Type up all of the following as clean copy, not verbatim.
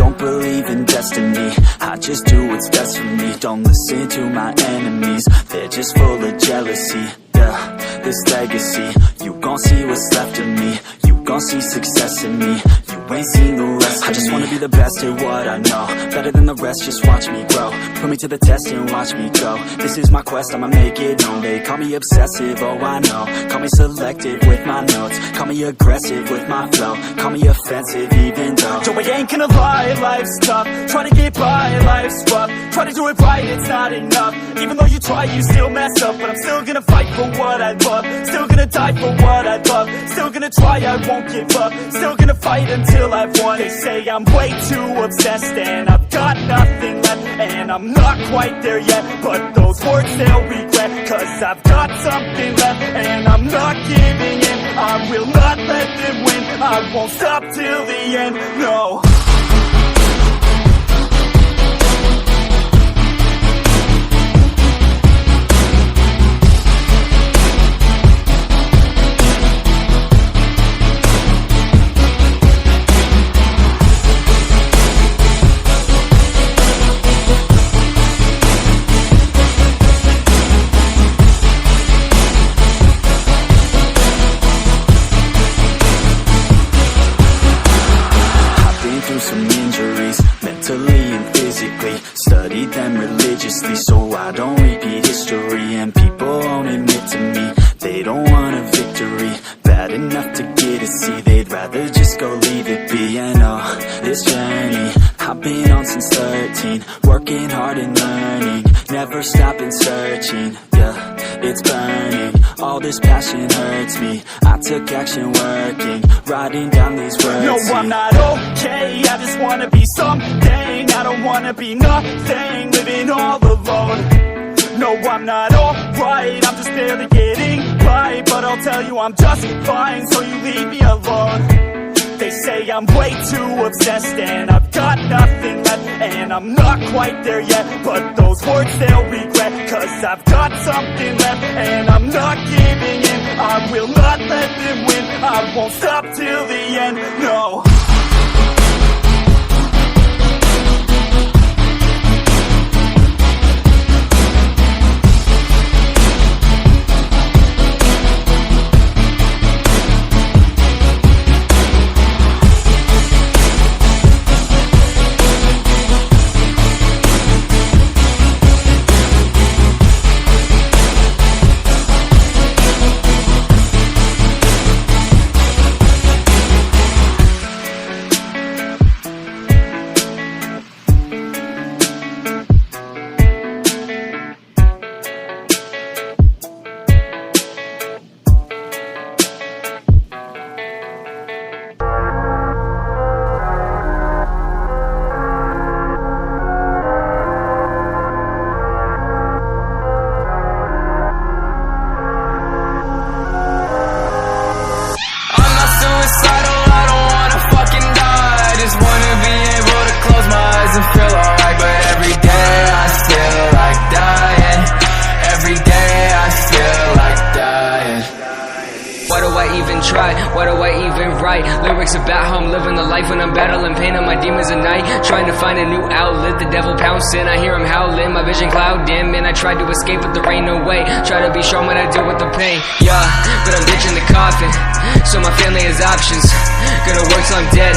don't believe in destiny, I just do what's best for me. Don't listen to my enemies, they're just full of jealousy. Yeah, this legacy, you gon' see what's left of me. You gon' see success in me, you ain't seen the rest of me. I just wanna be the best at what I know, better than the rest, just watch me grow. Put me to the test and watch me go. This is my quest, I'ma make it known. They call me obsessive, oh I know. Call me selective with my notes, call me aggressive with my flow, call me offensive even though Joe, I ain't gonna lie, life's tough. Try to get by, life's rough. Try to do it right, it's not enough. Even though you try, you still mess up. But I'm still gonna fight for what I love, still gonna die for what I love, still gonna try, I won't give up, still gonna fight until I've won. They say I'm way too obsessed and I've got nothing left, and I'm not quite there yet, but those words they'll regret, cause I've got something left and I'm not giving in. I will not let them win, I won't stop till the end, no. Some injuries, mentally and physically, studied them religiously so I don't repeat history. And people won't admit to me they don't want a victory bad enough to get a C, they'd rather just go leave it be. And oh, this journey I've been on since 13, working hard and learning, never stopping searching. Yeah, it's burning, all this passion hurts me. I took action working, writing down these words. No, I'm not okay, I just wanna be something. I don't wanna be nothing, living all alone. No, I'm not alright, I'm just barely getting by, but I'll tell you I'm just fine, so you leave me alone. They say I'm way too obsessed and I've got nothing left, and I'm not quite there yet, but those words they'll regret, cause I've got something left and I'm not giving in. I will not let them win, I won't stop till the end, no. Why do I even write lyrics about how I'm living the life when I'm battling pain on my demons at night, trying to find a new outlet? The devil pouncing, I hear him howling, my vision cloud dim, and I tried to escape but there ain't no way. Try to be strong when I deal with the pain, yeah, but I'm ditching the coffin, so my family has options. Gonna work till I'm dead,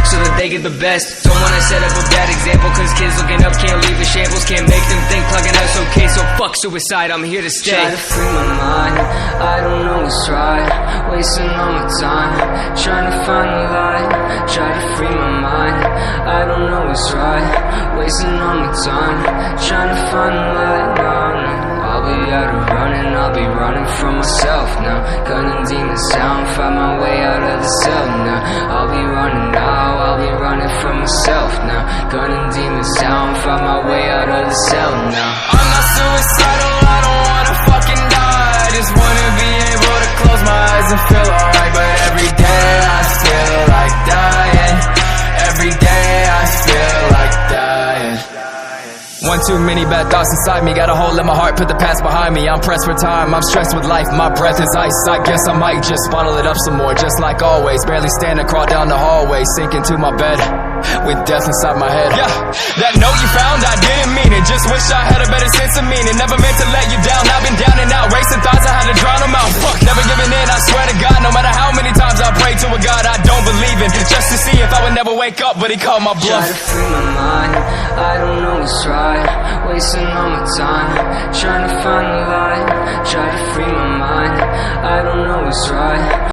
so that they get the best. Don't wanna set up a bad example, cause kids looking up can't leave the shambles, can't make them think plugging out's okay, so fuck suicide, I'm here to stay. Try to free my mind, I don't know what's right, wasting all my time, trying to find the light. Try to free my mind, I don't know what's right, wasting all my time, trying to find the light. No, no. I'll be out of running, I'll be running from myself now. Gunning demons down, find my way out of the cell now. I'll be running now, I'll be running from myself now. Gunning demons down, find my way out of the cell now. I'm not suicidal, I don't wanna fucking die, I just wanna be able to close my eyes and feel alright. But every day I feel like dying, every day I feel like dying. One too many bad thoughts inside me, got a hole in my heart, put the past behind me. I'm pressed for time, I'm stressed with life, my breath is ice. I guess I might just bottle it up some more, just like always. Barely standing, crawl down the hallway, sink into my bed. with death inside my head. Yeah, that note you found, I didn't mean it. Just wish I had a better sense of meaning. Never meant to let you down. I've been down and out, racing thoughts, I had to drown them out. Fuck, never giving in, I swear to God. No matter how many times I pray to a God I don't believe in, just to see if I would never wake up, but he called my bluff. Try to free my mind, I don't know what's right. Wasting all my time, trying to find the light. Try to free my mind, I don't know what's right.